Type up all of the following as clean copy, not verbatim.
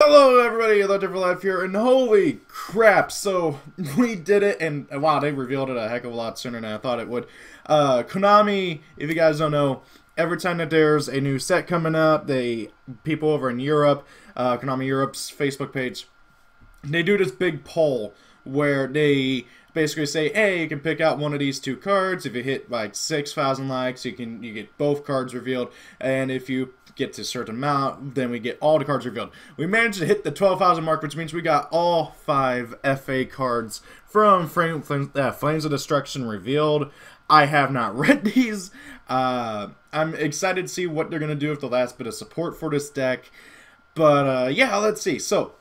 Hello everybody, Electric for Life here, and holy crap, so we did it, and wow, they revealed it a heck of a lot sooner than I thought it would. Konami, if you guys don't know, every time that there's a new set coming up, people over in Europe, Konami Europe's Facebook page, they do this big poll where they basically say, hey, you can pick out one of these two cards. If you hit like 6,000 likes, you get both cards revealed, and if you get to a certain amount, then we get all the cards revealed. We managed to hit the 12,000 mark, which means we got all 5 FA cards from Flames of Destruction revealed. I have not read these. I'm excited to see what they're going to do with the last bit of support for this deck. But yeah, let's see. So,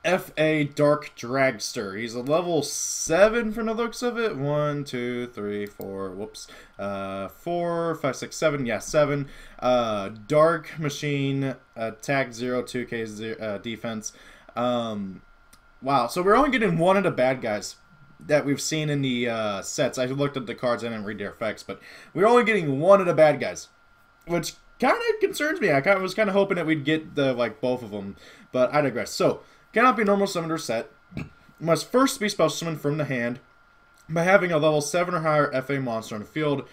FA Dark Dragster. He's a level 7 from the looks of it. 1, 2, 3, 4, whoops. 4, 5, 6, 7. Yeah, 7. Dark Machine, attack 0, 2k defense. Wow, so we're only getting one of the bad guys that we've seen in the sets. I looked at the cards, I didn't read their effects, but we're only getting one of the bad guys, which kind of concerns me. I was kind of hoping that we'd get both of them, but I digress. So, cannot be normal summoned or set. Must first be special summoned from the hand by having a level 7 or higher FA monster on the field,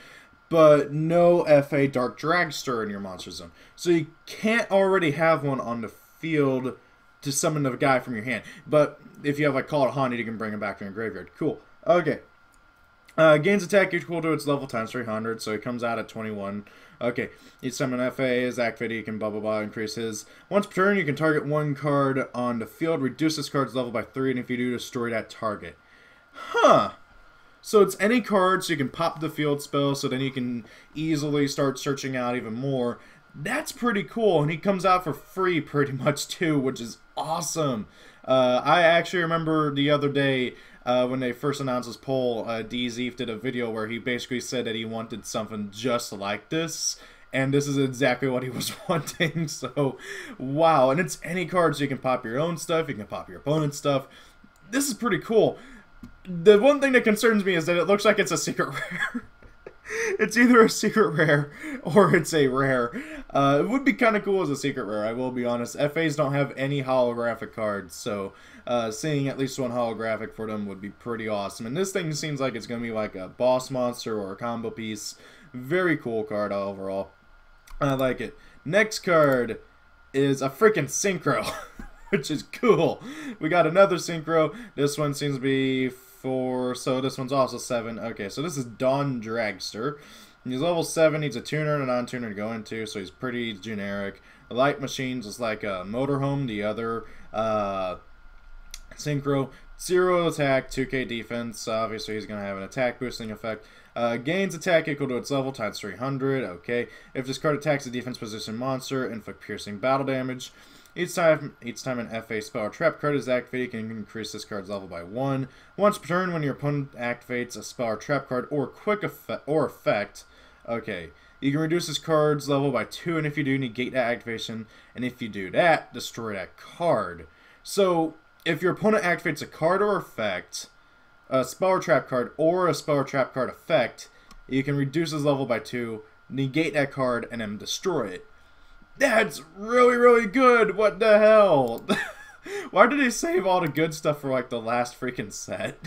but no FA Dark Dragster in your monster zone. So you can't already have one on the field to summon the guy from your hand. But if you have like Call it Haunted, you can bring him back from your graveyard. Cool. Okay. Gains attack equal to its level times 300, so he comes out at 21. Okay, each summon FA is activated, you can blah blah blah, increase his. Once per turn, you can target one card on the field, reduce this card's level by 3, and if you do, destroy that target. Huh. So it's any card, so you can pop the field spell, so then you can easily start searching out even more. That's pretty cool, and he comes out for free pretty much too, which is awesome. I actually remember the other day, when they first announced this poll, DZ did a video where he basically said that he wanted something just like this, and this is exactly what he was wanting. So, wow. And it's any card, so you can pop your own stuff, you can pop your opponent's stuff. This is pretty cool. The one thing that concerns me is that it looks like it's a secret rare. It's either a secret rare or it's a rare. It would be kind of cool as a secret rare, I will be honest. FAs don't have any holographic cards, so seeing at least one holographic for them would be pretty awesome. And this thing seems like it's going to be like a boss monster or a combo piece. Very cool card overall. I like it. Next card is a freaking Synchro, which is cool. We got another Synchro. This one seems to be 4, so this one's also 7. Okay, so this is Dawn Dragster. He's level 7, needs a tuner and a non-tuner to go into, so he's pretty generic. Light Machines is like a Motorhome, the other Synchro. 0 attack, 2k defense. Obviously, he's going to have an attack boosting effect. Gains attack equal to its level times 300. Okay. If this card attacks a defense position monster, inflict piercing battle damage. Each time an FA spell or trap card is activated, you can increase this card's level by 1. Once per turn, when your opponent activates a spell or trap card or quick effect, okay, you can reduce this card's level by 2, and if you do, negate that activation, and if you do that, destroy that card. So, if your opponent activates a card or effect, a spell or trap card, or a spell or trap card effect, you can reduce his level by 2, negate that card, and then destroy it. That's really, really good. What the hell? Why did they save all the good stuff for, like, the last freaking set?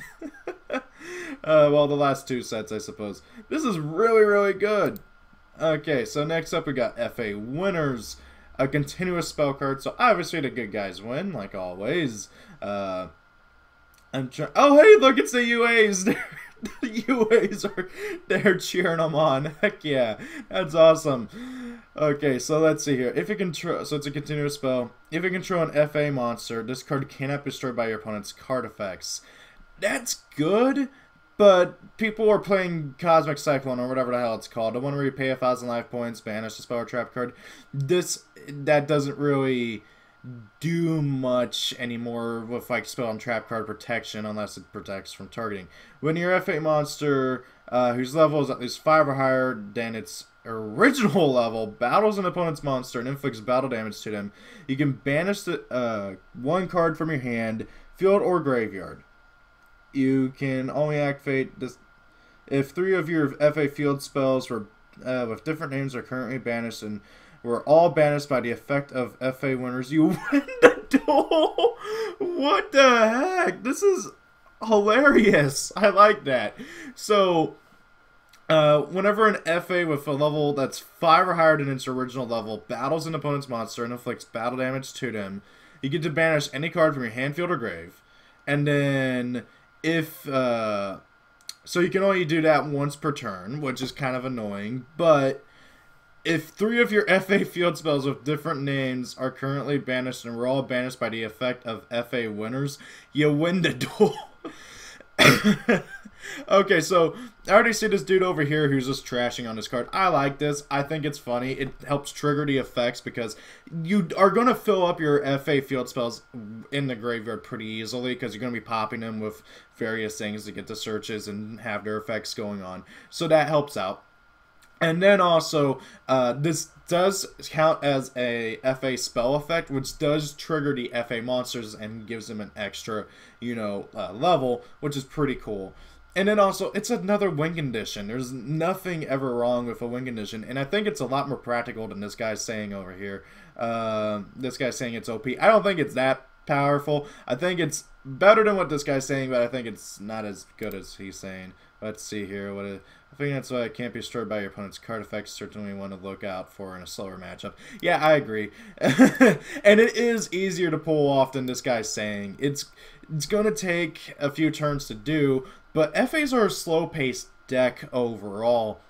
Well, the last 2 sets, I suppose. This is really, really good. Okay, so next up we got FA Winners. A continuous spell card. So, obviously, the good guys win, like always. Oh, hey, look, it's the UAs. The UAs they're cheering them on. Heck yeah, that's awesome. Okay, so let's see here. If you control, so it's a continuous spell. If you control an FA monster, this card cannot be destroyed by your opponent's card effects. That's good, but people are playing Cosmic Cyclone or whatever the hell it's called. The one where you pay 1,000 life points, banish the spell or trap card. That doesn't really do much anymore with like spell and trap card protection unless it protects from targeting. When your FA monster whose level is at least 5 or higher than its original level battles an opponent's monster and inflicts battle damage to them, you can banish the one card from your hand, field, or graveyard. You can only activate this if 3 of your FA field spells with different names are currently banished and were all banished by the effect of FA winners. You win the Duel. What the heck? This is hilarious. I like that. So, whenever an FA with a level that's 5 or higher than its original level battles an opponent's monster and inflicts battle damage to them, you get to banish any card from your hand, field, or grave. And then, if, so you can only do that once per turn, which is kind of annoying, but if 3 of your FA field spells with different names are currently banished and were all banished by the effect of FA winners, you win the duel. Okay, so I already see this dude over here who's just trashing on this card. I like this. I think it's funny. It helps trigger the effects because you are going to fill up your FA field spells in the graveyard pretty easily because you're going to be popping them with various things to get the searches and have their effects going on. So that helps out. And then also, this does count as a FA spell effect, which does trigger the FA monsters and gives them an extra, you know, level, which is pretty cool. And then also, it's another win condition. There's nothing ever wrong with a win condition, and I think it's a lot more practical than this guy's saying over here. This guy's saying it's OP. I don't think it's that powerful. I think it's better than what this guy's saying, but I think it's not as good as he's saying. Let's see here. I think that's why it can't be destroyed by your opponent's card effects. Certainly want to look out for in a slower matchup. Yeah, I agree. And it is easier to pull off than this guy's saying. It's going to take a few turns to do, but FAs are a slow-paced deck overall.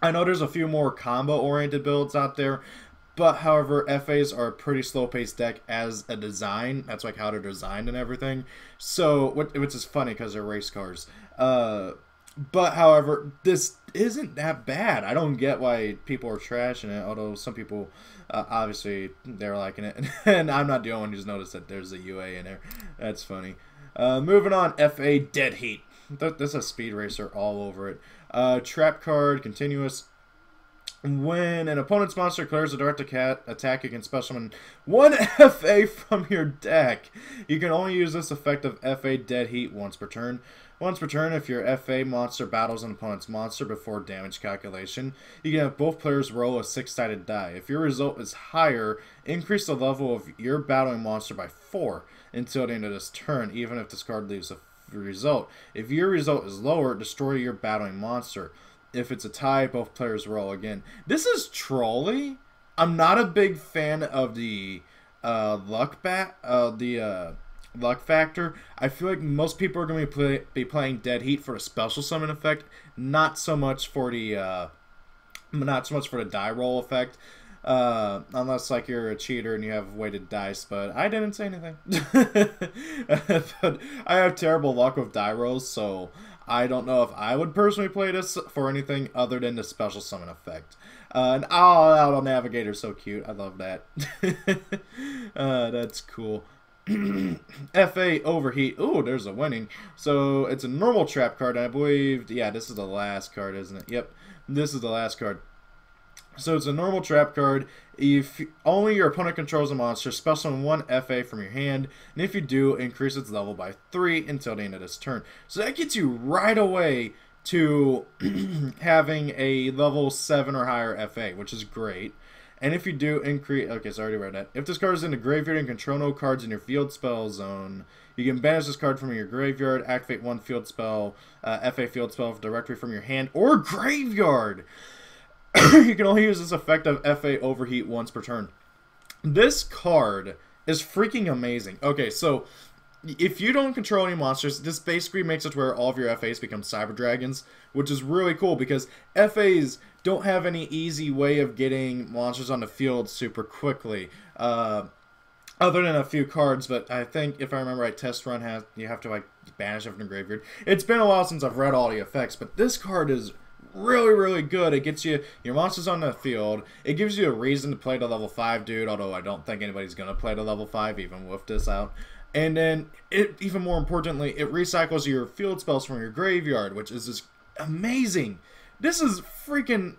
I know there's a few more combo-oriented builds out there, but however, FAs are a pretty slow-paced deck as a design. That's like how they're designed and everything. So, which is funny because they're race cars. But however, this isn't that bad. I don't get why people are trashing it, although some people, obviously, they're liking it. And I'm not the only one who's noticed that there's a UA in there. That's funny. Moving on, FA Dead Heat. This is a Speed Racer all over it. Trap card, continuous. When an opponent's monster declares a direct attack, you can special summon 1 FA from your deck. You can only use this effect of FA Dead Heat once per turn. Once per turn, if your FA monster battles an opponent's monster before damage calculation, you can have both players roll a 6-sided die. If your result is higher, increase the level of your battling monster by 4 until the end of this turn, even if this card leaves a result. If your result is lower, destroy your battling monster. If it's a tie, both players roll again. This is trolly. I'm not a big fan of the luck factor. I feel like most people are going to be playing Dead Heat for a special summon effect, not so much for the die roll effect. Unless like you're a cheater and you have weighted dice, but I didn't say anything. But I have terrible luck with die rolls, so I don't know if I would personally play this for anything other than the special summon effect. And Auto Navigator's so cute. I love that. That's cool. FA Overheat. Ooh, there's a winning. So it's a normal trap card, and I believe, yeah, this is the last card, isn't it? Yep, this is the last card. So it's a normal trap card. If only your opponent controls a monster, special summon 1 FA from your hand, and if you do, increase its level by 3 until the end of this turn. So that gets you right away to having a level 7 or higher FA, which is great. And if you do increase... Okay, so I already read that. If this card is in the graveyard and control no cards in your field spell zone, you can banish this card from your graveyard, activate 1 field spell, FA field spell directly from your hand or graveyard. You can only use this effect of FA Overheat once per turn. This card is freaking amazing. Okay, so if you don't control any monsters, this basically makes it where all of your FAs become Cyber Dragons, which is really cool because FAs don't have any easy way of getting monsters on the field super quickly. Other than a few cards, but I think, if I remember right, Test Run you have to like banish it from the graveyard. It's been a while since I've read all the effects, but this card is really, really good. It gets you your monsters on the field. It gives you a reason to play the level 5 dude, although I don't think anybody's going to play the level 5 even with this out. And then, even more importantly, it recycles your field spells from your graveyard, which is just amazing. This is freaking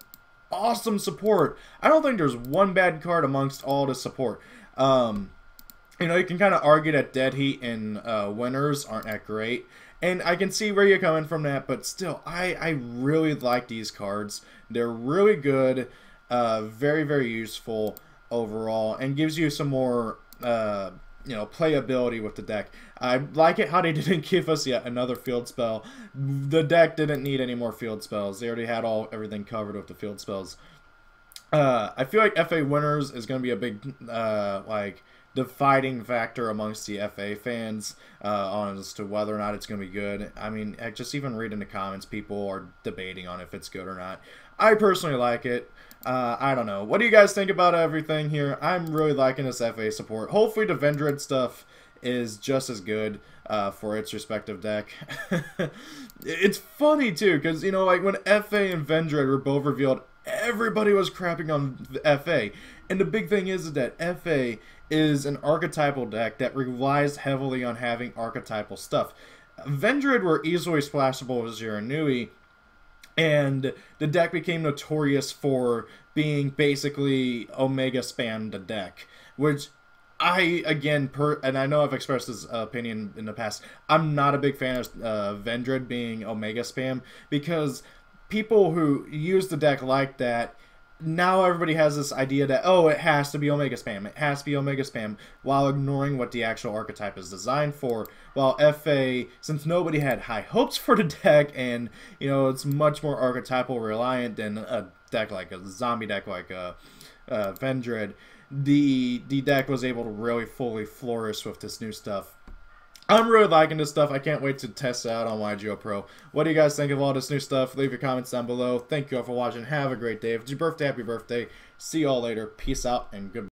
awesome support. I don't think there's one bad card amongst all the support. You know, you can kind of argue that Dead Heat and Winners aren't that great. And I can see where you're coming from that, but still, I really like these cards. They're really good, very, very useful overall, and gives you some more playability with the deck. I like it how they didn't give us yet another field spell. The deck didn't need any more field spells. They already had everything covered with the field spells. I feel like FA Winners is going to be a big dividing factor amongst the FA fans on as to whether or not it's going to be good. I mean, just even reading the comments, people are debating on if it's good or not. I personally like it. I don't know. What do you guys think about everything here? I'm really liking this FA support. Hopefully the Vendred stuff is just as good for its respective deck. It's funny too, because like when FA and Vendred were both revealed, everybody was crapping on FA. And the big thing is that FA is an archetypal deck that relies heavily on having archetypal stuff. Vendred were easily splashable with Ziranui, and the deck became notorious for being basically Omega spam the deck, which and I know I've expressed this opinion in the past, I'm not a big fan of Vendred being Omega spam, because people who use the deck like that, now everybody has this idea that, oh, it has to be Omega spam, it has to be Omega spam, while ignoring what the actual archetype is designed for. While FA, since nobody had high hopes for the deck, and it's much more archetypal reliant than a deck like a zombie deck like Vendred, the deck was able to really fully flourish with this new stuff. I'm really liking this stuff. I can't wait to test it out on YgoPro. What do you guys think of all this new stuff? Leave your comments down below. Thank you all for watching. Have a great day. If it's your birthday, happy birthday. See you all later. Peace out and goodbye.